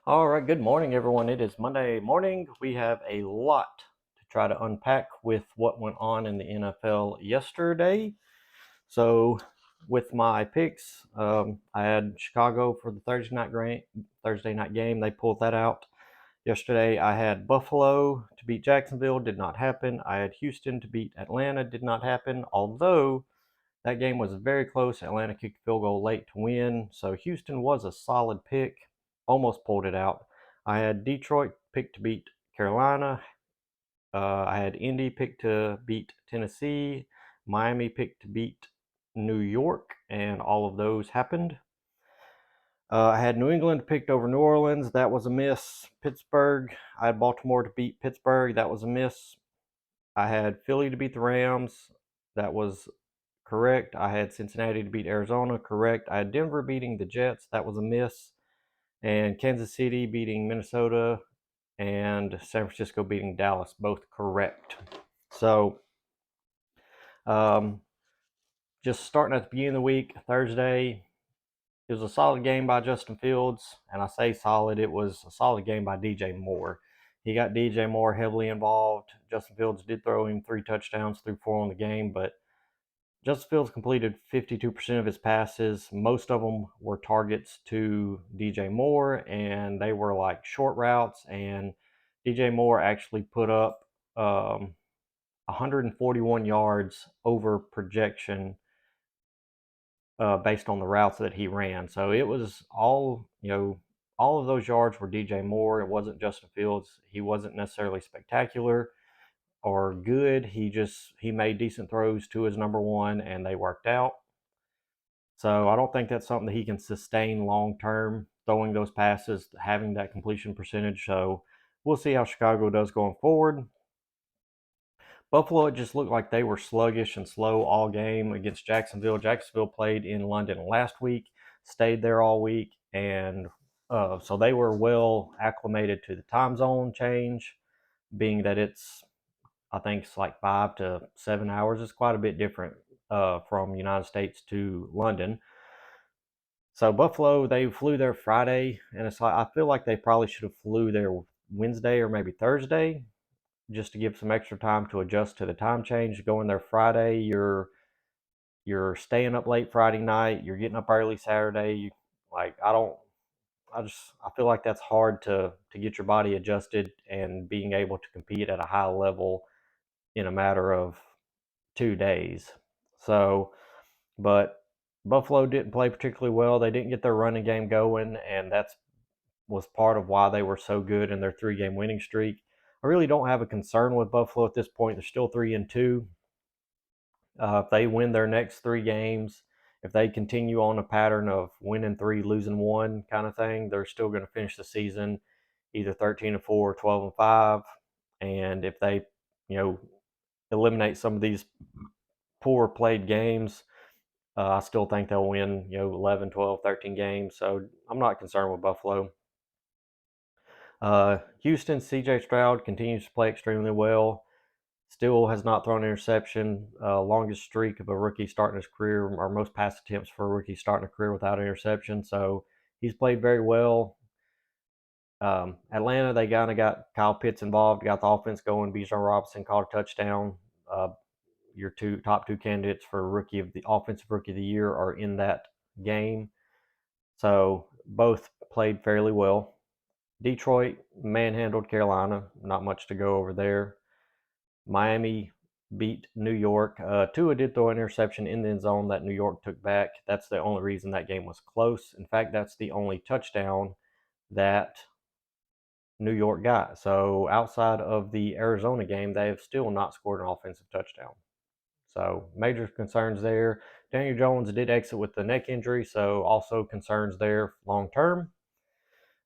All right, good morning, everyone. It is Monday morning. We have a lot to try to unpack with what went on in the NFL yesterday. So, with my picks, I had Chicago for the Thursday night game. They pulled that out yesterday. I had Buffalo to beat Jacksonville, did not happen. I had Houston to beat Atlanta, did not happen. Although that game was very close. Atlanta kicked a field goal late to win. So Houston was a solid pick. Almost pulled it out. I had Detroit picked to beat Carolina. I had Indy picked to beat Tennessee. Miami picked to beat New York, and all of those happened. I had New England picked over New Orleans. That was a miss. Pittsburgh. I had Baltimore to beat Pittsburgh. That was a miss. I had Philly to beat the Rams. That was correct. I had Cincinnati to beat Arizona. Correct. I had Denver beating the Jets. That was a miss. And Kansas City beating Minnesota and San Francisco beating Dallas. Both correct. So, um, just starting at the beginning of the week, Thursday, it was a solid game by Justin Fields. And I say solid, it was a solid game by DJ Moore. He got DJ Moore heavily involved. Justin Fields did throw him 3 touchdowns, threw 4 in the game, but Justin Fields completed 52% of his passes. Most of them were targets to DJ Moore, and they were like short routes. And DJ Moore actually put up 141 yards over projection based on the routes that he ran. So it was all of those yards were DJ Moore. It wasn't Justin Fields. He wasn't necessarily spectacular or good. He made decent throws to his number one, and they worked out. So I don't think that's something that he can sustain long term, throwing those passes, having that completion percentage. So we'll see how Chicago does going forward. Buffalo, it just looked like they were sluggish and slow all game against Jacksonville. Jacksonville played in London last week, stayed there all week, and so they were well acclimated to the time zone change, being that I think it's like 5 to 7 hours. It's quite a bit different from United States to London. So Buffalo, they flew there Friday, and it's like I feel like they probably should have flew there Wednesday or maybe Thursday, just to give some extra time to adjust to the time change. Going there Friday, you're staying up late Friday night, you're getting up early Saturday. Like I feel like that's hard to get your body adjusted and being able to compete at a high level in a matter of 2 days. So, but Buffalo didn't play particularly well. They didn't get their running game going, and that's was part of why they were so good in their 3 game winning streak. I really don't have a concern with Buffalo at this point. They're still 3-2. If they win their next 3 games, if they continue on a pattern of winning 3, losing 1 kind of thing, they're still going to finish the season either 13-4, 12-5. And if they, you know, eliminate some of these poor played games, I still think they'll win, 11, 12, 13 games. So I'm not concerned with Buffalo. Houston, CJ Stroud continues to play extremely well. Still has not thrown an interception. Longest streak of a rookie starting his career, or most pass attempts for a rookie starting a career without an interception. So he's played very well. Atlanta, they kind of got Kyle Pitts involved, got the offense going. Bijan Robinson caught a touchdown. Your top two candidates for offensive rookie of the year are in that game. So both played fairly well. Detroit manhandled Carolina. Not much to go over there. Miami beat New York. Tua did throw an interception in the end zone that New York took back. That's the only reason that game was close. In fact, that's the only touchdown that New York got. So outside of the Arizona game, they have still not scored an offensive touchdown. So major concerns there. Daniel Jones did exit with the neck injury, so also concerns there long term.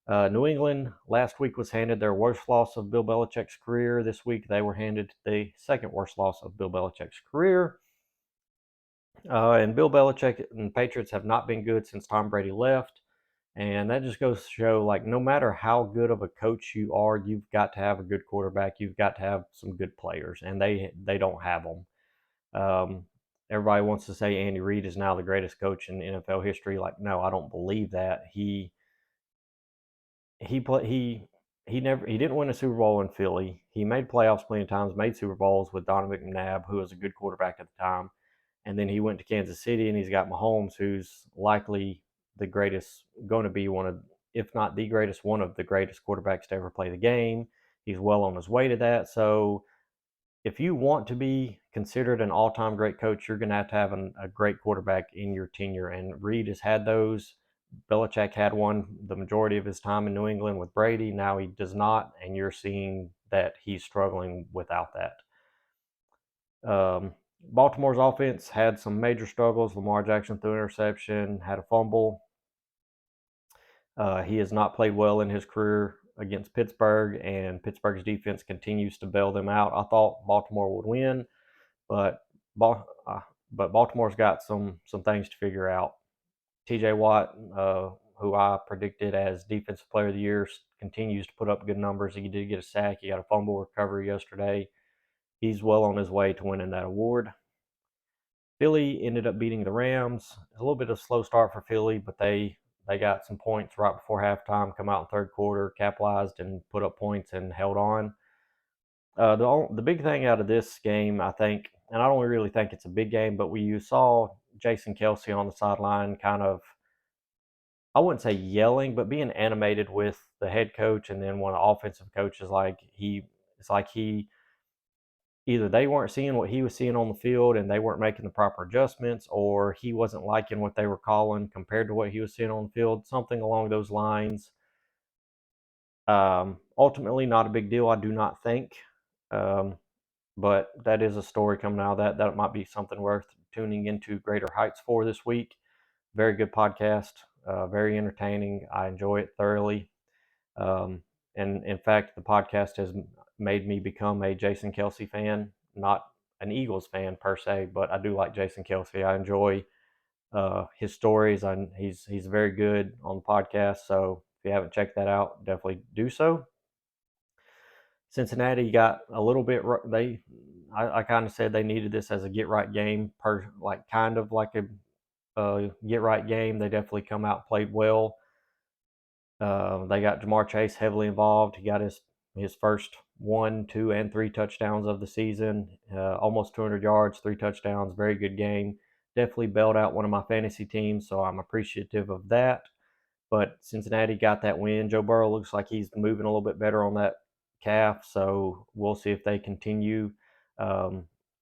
New England last week was handed their worst loss of Bill Belichick's career. This week they were handed the second worst loss of Bill Belichick's career. And Bill Belichick and the Patriots have not been good since Tom Brady left. And that just goes to show, like, no matter how good of a coach you are, you've got to have a good quarterback. You've got to have some good players, and they don't have them. Everybody wants to say Andy Reid is now the greatest coach in NFL history. Like, no, I don't believe that. He he didn't win a Super Bowl in Philly. He made playoffs plenty of times, made Super Bowls with Donovan McNabb, who was a good quarterback at the time. And then he went to Kansas City, and he's got Mahomes, who's likely the greatest, going to be one of, if not the greatest, one of the greatest quarterbacks to ever play the game. He's well on his way to that. So if you want to be considered an all-time great coach, you're going to have a great quarterback in your tenure. And Reed has had those. Belichick had one the majority of his time in New England with Brady. Now he does not, and you're seeing that he's struggling without that. Baltimore's offense had some major struggles. Lamar Jackson threw an interception, had a fumble. He has not played well in his career against Pittsburgh, and Pittsburgh's defense continues to bail them out. I thought Baltimore would win, but Baltimore's got some things to figure out. T.J. Watt, who I predicted as Defensive Player of the Year, continues to put up good numbers. He did get a sack. He got a fumble recovery yesterday. He's well on his way to winning that award. Philly ended up beating the Rams. A little bit of a slow start for Philly, but they got some points right before halftime, come out in third quarter, capitalized and put up points and held on. The big thing out of this game, I think, and I don't really think it's a big game, but you saw Jason Kelce on the sideline kind of, I wouldn't say yelling, but being animated with the head coach and then one of the offensive coaches. It's like he either they weren't seeing what he was seeing on the field and they weren't making the proper adjustments, or he wasn't liking what they were calling compared to what he was seeing on the field, something along those lines. Ultimately, not a big deal, I do not think. But that is a story coming out of that. That might be something worth tuning into Greater Heights for this week. Very good podcast, very entertaining. I enjoy it thoroughly. And in fact, the podcast has made me become a Jason Kelce fan, not an Eagles fan per se, but I do like Jason Kelce. I enjoy his stories. He's very good on the podcast. So if you haven't checked that out, definitely do so. Cincinnati got a little bit. I kind of said they needed this as a get right game, kind of like a get right game. They definitely come out and played well. They got Jamar Chase heavily involved. He got his first 1, 2, and 3 touchdowns of the season. Almost 200 yards, 3 touchdowns. Very good game. Definitely bailed out one of my fantasy teams, so I'm appreciative of that. But Cincinnati got that win. Joe Burrow looks like he's moving a little bit better on that calf, so we'll see if they continue.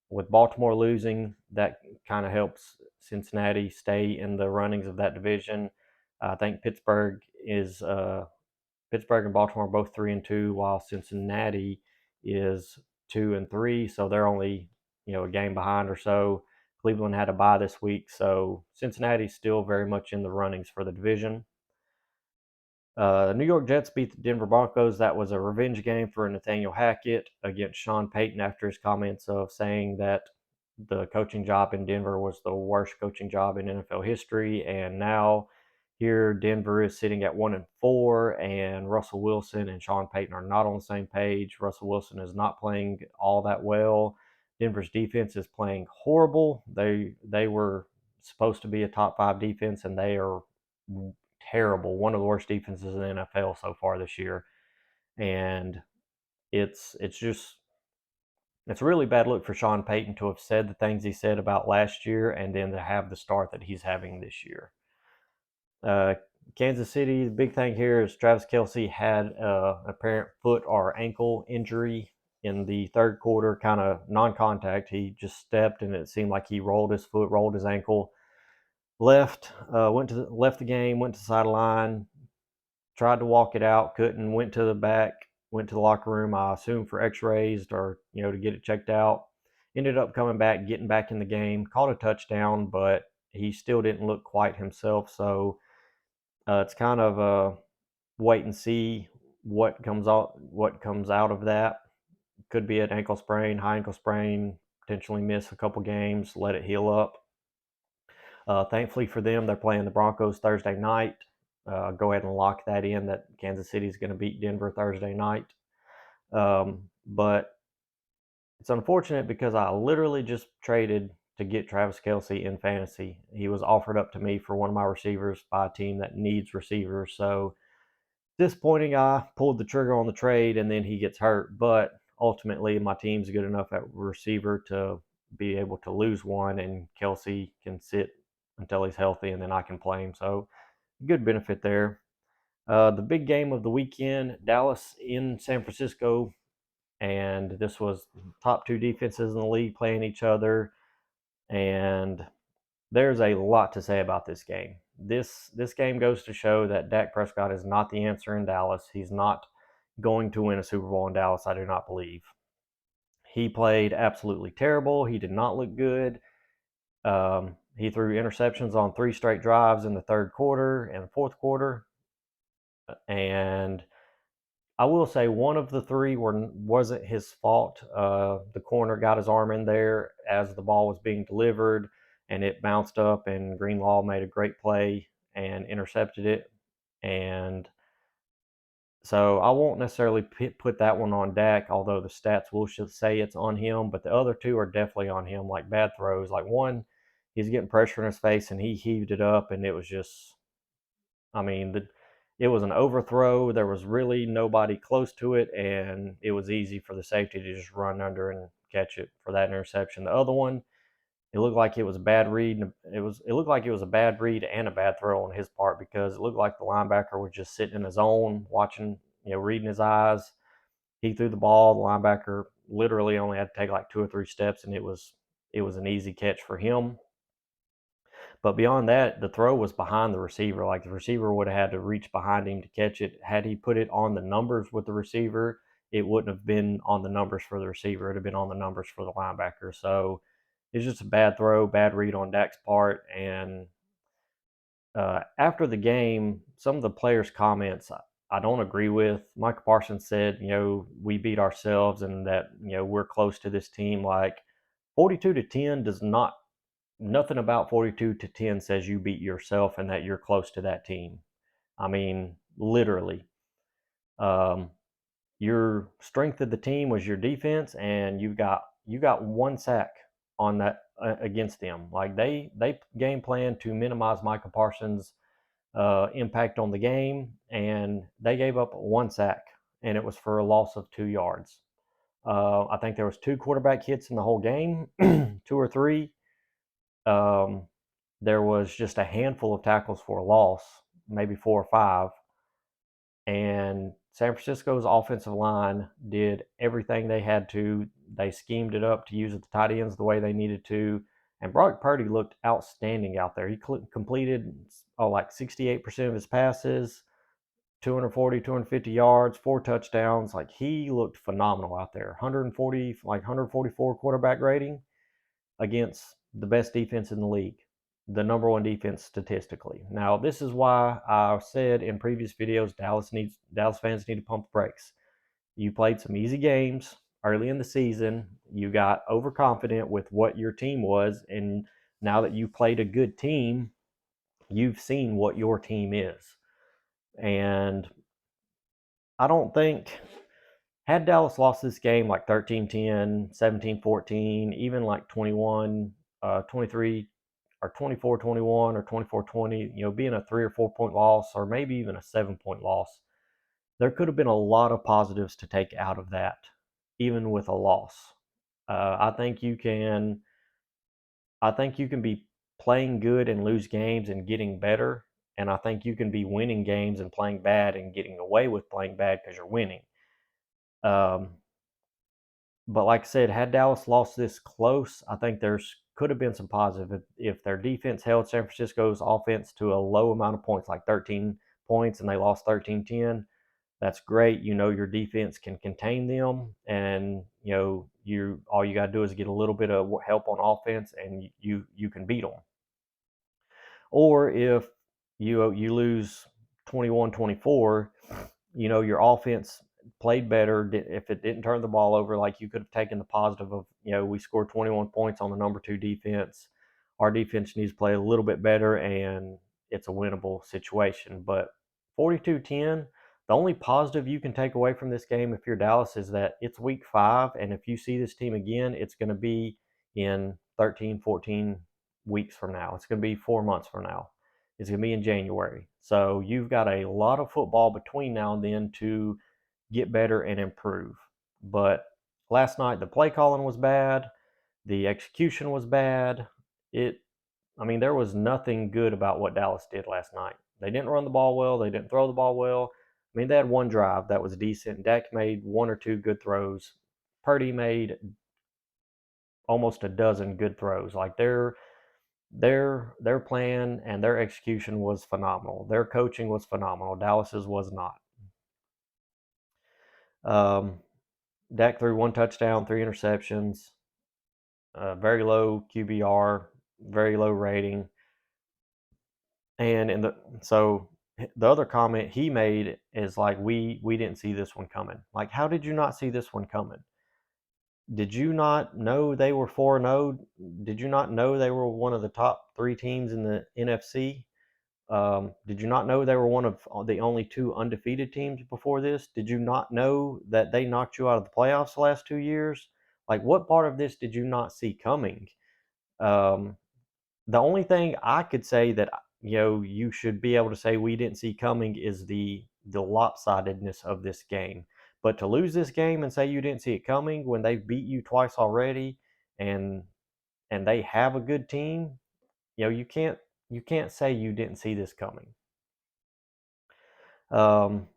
With Baltimore losing, that kind of helps Cincinnati stay in the runnings of that division. I think Pittsburgh and Baltimore are both 3-2, while Cincinnati is 2-3. So they're only a game behind or so. Cleveland had a bye this week, so Cincinnati's still very much in the runnings for the division. The New York Jets beat the Denver Broncos. That was a revenge game for Nathaniel Hackett against Sean Payton after his comments of saying that the coaching job in Denver was the worst coaching job in NFL history. And now here Denver is sitting at 1-4, and Russell Wilson and Sean Payton are not on the same page. Russell Wilson is not playing all that well. Denver's defense is playing horrible. They were supposed to be a top 5 defense, and they are terrible. One of the worst defenses in the NFL so far this year. And it's a really bad look for Sean Payton to have said the things he said about last year and then to have the start that he's having this year. Kansas City, the big thing here is Travis Kelce had an apparent foot or ankle injury in the third quarter, kind of non-contact. He just stepped and it seemed like he rolled his foot, rolled his ankle, left the game, went to the sideline, tried to walk it out, couldn't, went to the locker room, I assume for x-rays or, to get it checked out. Ended up coming back, getting back in the game, caught a touchdown, but he still didn't look quite himself. So it's kind of a wait and see what comes out of that. Could be an ankle sprain, high ankle sprain, potentially miss a couple games, let it heal up. Thankfully for them, they're playing the Broncos Thursday night. Go ahead and lock that in, that Kansas City is going to beat Denver Thursday night. But it's unfortunate because I literally just traded to get Travis Kelce in fantasy. He was offered up to me for one of my receivers by a team that needs receivers. So disappointing. I pulled the trigger on the trade and then he gets hurt, but ultimately my team's good enough at receiver to be able to lose one, and Kelsey can sit until he's healthy and then I can play him. So good benefit there. The big game of the weekend, Dallas in San Francisco, and this was top two defenses in the league playing each other, and there's a lot to say about this game. This game goes to show that Dak Prescott is not the answer in Dallas. He's not going to win a Super Bowl in Dallas, I do not believe. He played absolutely terrible. He did not look good. He threw interceptions on 3 straight drives in the third quarter and fourth quarter. And I will say one of the 3 wasn't his fault. The corner got his arm in there as the ball was being delivered, and it bounced up, and Greenlaw made a great play and intercepted it. And so I won't necessarily put that one on Dak, although the stats will say it's on him. But the other 2 are definitely on him, like bad throws. Like one, he's getting pressure in his face, and he heaved it up, and it was just, I mean, it was an overthrow. There was really nobody close to it, and it was easy for the safety to just run under and catch it for that interception. The other one, it looked like it was a bad read. It looked like it was a bad read and a bad throw on his part, because it looked like the linebacker was just sitting in his zone, watching, reading his eyes. He threw the ball. The linebacker literally only had to take like 2 or 3 steps, and it was an easy catch for him. But beyond that, the throw was behind the receiver. Like the receiver would have had to reach behind him to catch it. Had he put it on the numbers with the receiver, it wouldn't have been on the numbers for the receiver. It'd have been on the numbers for the linebacker. So it's just a bad throw, bad read on Dak's part. And after the game, some of the players' comments I don't agree with. Michael Parsons said, we beat ourselves and that, we're close to this team. Like 42-10 does not, nothing about 42-10 says you beat yourself and that you're close to that team. I mean, literally. Um, your strength of the team was your defense, and you got 1 sack on that against them. Like they game plan to minimize Michael Parsons' impact on the game, and they gave up 1 sack, and it was for a loss of 2 yards. I think there was 2 quarterback hits in the whole game, 2 or 3. Um, there was just a handful of tackles for a loss, maybe 4 or 5. And San Francisco's offensive line did everything they had to. They schemed it up to use the tight ends the way they needed to. And Brock Purdy looked outstanding out there. He completed like 68% of his passes, 240, 250 yards, 4 touchdowns. Like he looked phenomenal out there. 144 quarterback rating against the best defense in the league, the number 1 defense statistically. Now, this is why I said in previous videos, Dallas fans need to pump the brakes. You played some easy games early in the season. You got overconfident with what your team was, and now that you played a good team, you've seen what your team is. And I don't think, had Dallas lost this game like 13-10, 17-14, even like 23 or 24-21 or 24-20, being a 3 or 4 point loss, or maybe even a 7-point loss, there could have been a lot of positives to take out of that, even with a loss. I think you can be playing good and lose games and getting better, and I think you can be winning games and playing bad and getting away with playing bad because you're winning. But like I said, had Dallas lost this close, I think there's could have been some positive if their defense held San Francisco's offense to a low amount of points, like 13 points, and they lost 13-10. That's great. Your defense can contain them, and you all you got to do is get a little bit of help on offense, and you can beat them. Or if you lose 21-24, your offense played better. If it didn't turn the ball over, like you could have taken the positive of, we scored 21 points on the number 2 defense. Our defense needs to play a little bit better, and it's a winnable situation. But 42-10, the only positive you can take away from this game if you're Dallas is that it's week 5, and if you see this team again, it's going to be in 13, 14 weeks from now. It's going to be 4 months from now. It's going to be in January. So you've got a lot of football between now and then to get better and improve. But last night the play calling was bad, the execution was bad. It I mean, there was nothing good about what Dallas did last night. They didn't run the ball well, they didn't throw the ball well. I mean, they had one drive that was decent. Dak made one or two good throws. Purdy made almost a dozen good throws. Like their plan and their execution was phenomenal. Their coaching was phenomenal. Dallas's was not. Um, Dak threw one touchdown, three interceptions, very low QBR, very low rating. And in the other comment he made is like we didn't see this one coming. Like, how did you not see this one coming? Did you not know they were 4-0? Did you not know they were one of the top three teams in the NFC? Did you not know they were one of the only two undefeated teams before this? Did you not know that they knocked you out of the playoffs the last 2 years? Like, what part of this did you not see coming? Um, the only thing I could say that you should be able to say we didn't see coming is the lopsidedness of this game. But to lose this game and say you didn't see it coming when they've beat you twice already, and they have a good team, you can't say you didn't see this coming. Um,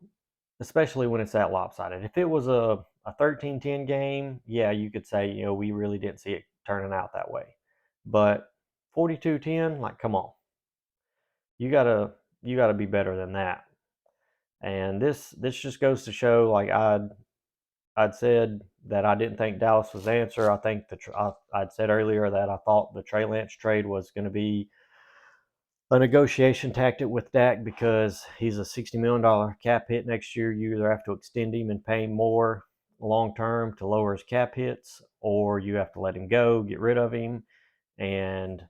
Especially when it's that lopsided. If it was a 13-10 game, yeah, you could say, we really didn't see it turning out that way. But 42-10, like, come on. You gotta be better than that. And this just goes to show, like I'd said that I didn't think Dallas was the answer. I think I'd said earlier that I thought the Trey Lance trade was going to be a negotiation tactic with Dak because he's a $60 million cap hit next year. You either have to extend him and pay him more long term to lower his cap hits, or you have to let him go, get rid of him. And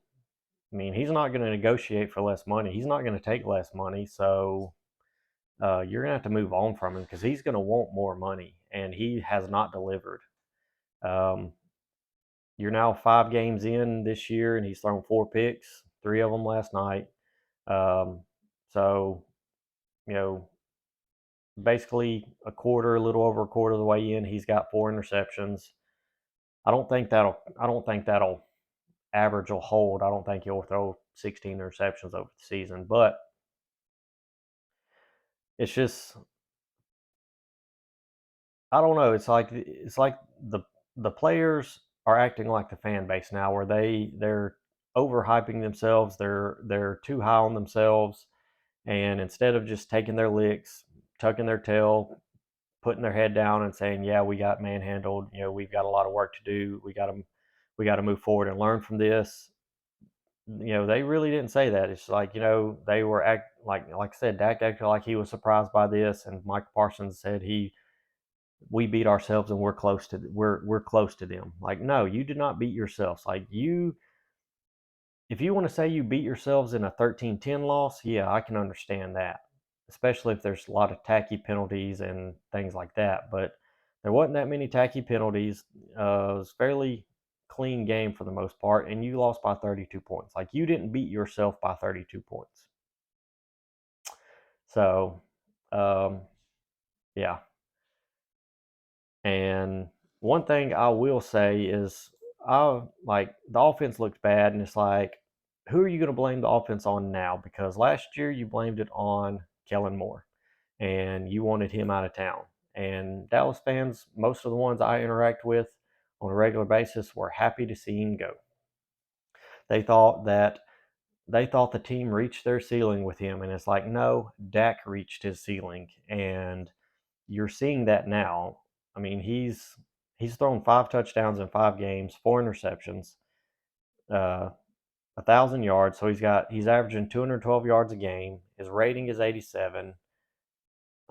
I mean, he's not going to negotiate for less money. He's not going to take less money. So you're going to have to move on from him because he's going to want more money, and he has not delivered. Um, you're now 5 games in this year, and he's thrown 4 picks, 3 of them last night. Um, so, you know, basically a little over a quarter of the way in, he's got 4 interceptions. I don't think that'll average will hold. I don't think he'll throw 16 interceptions over the season, but it's just I don't know. It's like the players are acting like the fan base now, where they're overhyping themselves. They're too high on themselves, and instead of just taking their licks, tucking their tail, putting their head down, and saying, "Yeah, we got manhandled. We've got a lot of work to do. We got to move forward and learn from this." They really didn't say that. It's like they were like I said, Dak acted like he was surprised by this, and Mike Parsons said we beat ourselves and we're close to them. Like, no, you did not beat yourselves. Like, if you want to say you beat yourselves in a 13-10 loss, yeah, I can understand that, especially if there's a lot of tacky penalties and things like that. But there wasn't that many tacky penalties. It was fairly clean game for the most part, and you lost by 32 points. Like, you didn't beat yourself by 32 points. So, um, yeah. And one thing I will say is, I like the offense looked bad, and it's like, who are you going to blame the offense on now? Because last year you blamed it on Kellen Moore, and you wanted him out of town. And Dallas fans, most of the ones I interact with on a regular basis, were happy to see him go. They thought that they thought the team reached their ceiling with him, and it's like, no, Dak reached his ceiling, and you're seeing that now. I mean, he's thrown 5 touchdowns in 5 games, 4 interceptions, 1,000 yards. So he's averaging 212 yards a game. His rating is 87.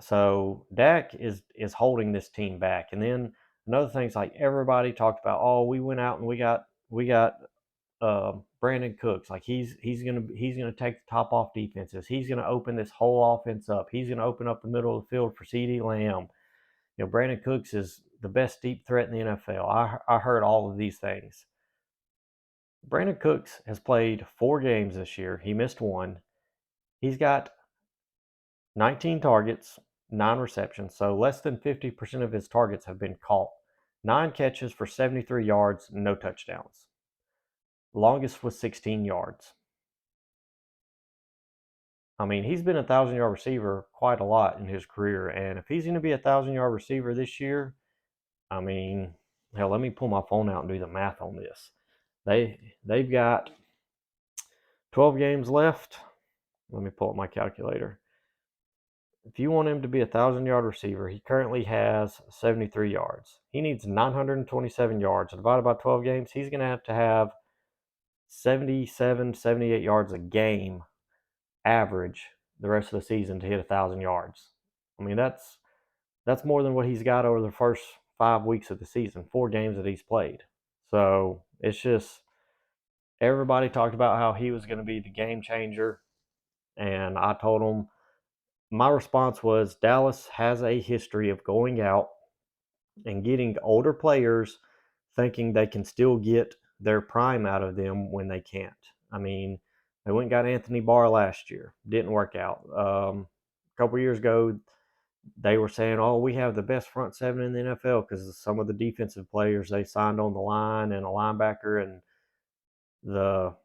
So Dak is holding this team back. And then another thing's like everybody talked about. Oh, we went out and we got Brandon Cooks. Like he's gonna take the top off defenses. He's gonna open this whole offense up. He's gonna open up the middle of the field for CeeDee Lamb. Brandon Cooks is the best deep threat in the NFL. I heard all of these things. Brandon Cooks has played 4 games this year. He missed one. He's got 19 targets, 9 receptions, so less than 50% of his targets have been caught. 9 catches for 73 yards, no touchdowns. Longest was 16 yards. I mean, he's been a 1,000-yard receiver quite a lot in his career, and if he's going to be a 1,000-yard receiver this year, I mean, hell, let me pull my phone out and do the math on this. They've got 12 games left. Let me pull up my calculator. If you want him to be a 1,000-yard receiver, he currently has 73 yards. He needs 927 yards. Divided by 12 games, he's going to have 77, 78 yards a game average the rest of the season to hit 1,000 yards. I mean, that's more than what he's got over the first 5 weeks of the season, 4 games that he's played. So it's just everybody talked about how he was going to be the game changer, and I told him my response was Dallas has a history of going out and getting older players thinking they can still get their prime out of them when they can't. I mean, they went and got Anthony Barr last year. Didn't work out. A couple years ago, they were saying, "Oh, we have the best front seven in the NFL because some of the defensive players they signed on the line and a linebacker and the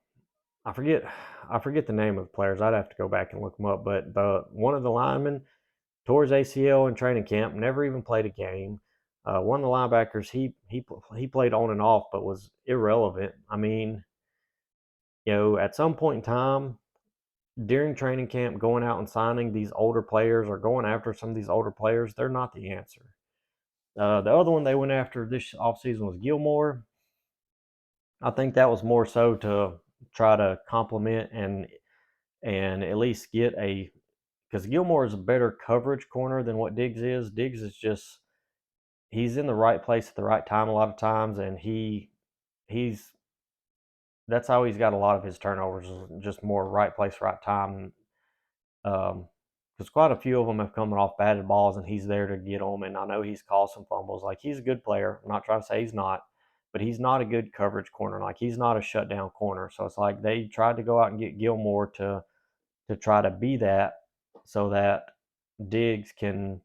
I forget the name of the players. I'd have to go back and look them up. But one of the linemen tore his ACL in training camp, never even played a game. One of the linebackers, he played on and off, but was irrelevant. I mean, at some point in time during training camp, going out and signing these older players or going after some of these older players, they're not the answer. The other one they went after this offseason was Gilmore. I think that was more so to try to complement and at least get because Gilmore is a better coverage corner than what Diggs is. Diggs is just he's in the right place at the right time a lot of times, and he's that's how he's got a lot of his turnovers, just more right place, right time. Because quite a few of them have come off batted balls, and he's there to get them. And I know he's caused some fumbles. Like he's a good player. I'm not trying to say he's not, but he's not a good coverage corner. Like he's not a shutdown corner. So it's like they tried to go out and get Gilmore to try to be that, so that Diggs can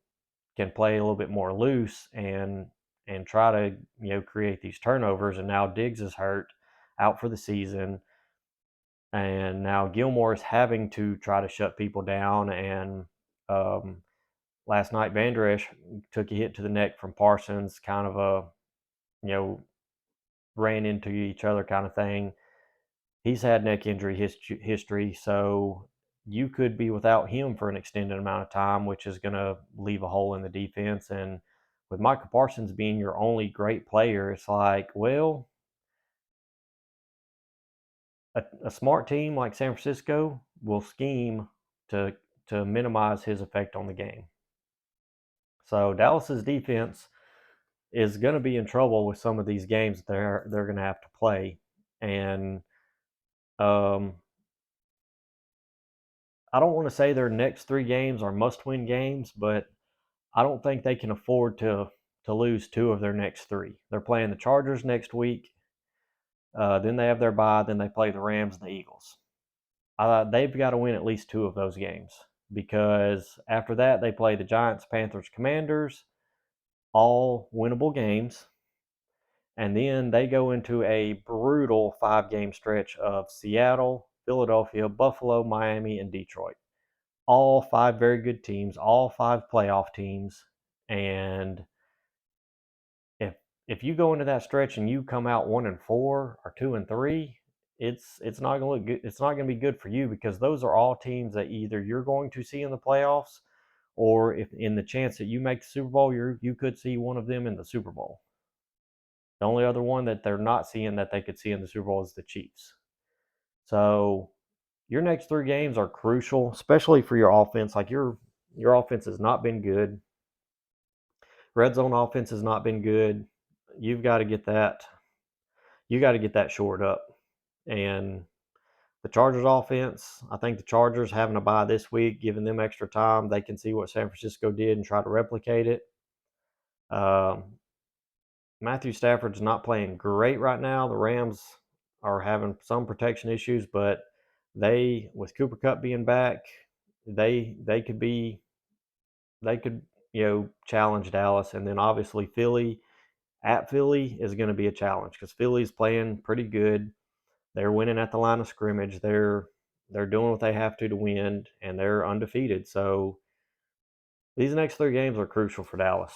play a little bit more loose and try to create these turnovers. And now Diggs is hurt, out for the season, and now Gilmore is having to try to shut people down. And um, last night Van Der Esch took a hit to the neck from Parsons, kind of a ran into each other kind of thing. He's had neck injury history, so you could be without him for an extended amount of time, which is going to leave a hole in the defense. And with Michael Parsons being your only great player, it's like, well, a smart team like San Francisco will scheme to minimize his effect on the game. So Dallas's defense is going to be in trouble with some of these games that they're going to have to play, and um, I don't want to say their next 3 games are must-win games, but I don't think they can afford to lose 2 of their next 3. They're playing the Chargers next week. Then they have their bye. Then they play the Rams and the Eagles. They've got to win at least 2 of those games, because after that they play the Giants, Panthers, Commanders, all winnable games. And then they go into a brutal 5-game stretch of Seattle, Philadelphia, Buffalo, Miami, and Detroit. All 5 very good teams, all 5 playoff teams. And if you go into that stretch and you come out 1-4 or 2-3, it's not going to look good. It's not going to be good for you, because those are all teams that either you're going to see in the playoffs, or if in the chance that you make the Super Bowl, you could see one of them in the Super Bowl. The only other one that they're not seeing that they could see in the Super Bowl is the Chiefs. So your next 3 games are crucial, especially for your offense. Like your offense has not been good. Red zone offense has not been good. You've got to get that. You got to get that shored up. And the Chargers offense, I think the Chargers having a bye this week, giving them extra time, they can see what San Francisco did and try to replicate it. Matthew Stafford's not playing great right now. The Rams are having some protection issues, but with Cooper Kupp being back, they could be they could challenge Dallas, and then obviously Philly at Philly is going to be a challenge because Philly's playing pretty good. They're winning at the line of scrimmage. They're doing what they have to win, and they're undefeated. So these next three games are crucial for Dallas.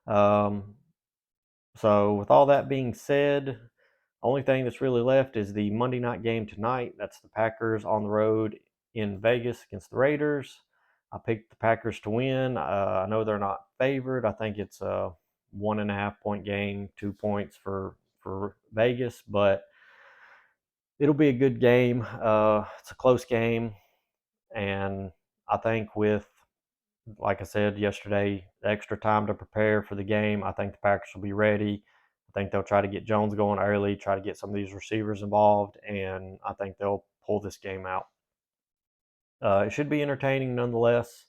Um, so with all that being said, only thing that's really left is the Monday night game tonight. That's the Packers on the road in Vegas against the Raiders. I picked the Packers to win. I know they're not favored. I think it's a 1.5 point game, 2 points for Vegas, but it'll be a good game. It's a close game, and I think with, like I said yesterday, the extra time to prepare for the game, I think the Packers will be ready. I think they'll try to get Jones going early, try to get some of these receivers involved, and I think they'll pull this game out. It should be entertaining nonetheless.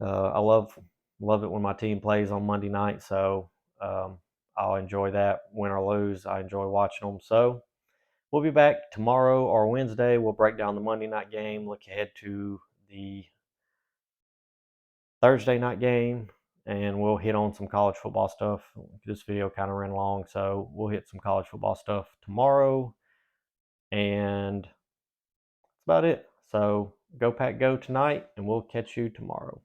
I love it when my team plays on Monday night, so I'll enjoy that. Win or lose, I enjoy watching them. So we'll be back tomorrow or Wednesday. We'll break down the Monday night game, look ahead to the Thursday night game, and we'll hit on some college football stuff. This video kind of ran long, so we'll hit some college football stuff tomorrow, and that's about it. So go Pack Go tonight, and we'll catch you tomorrow.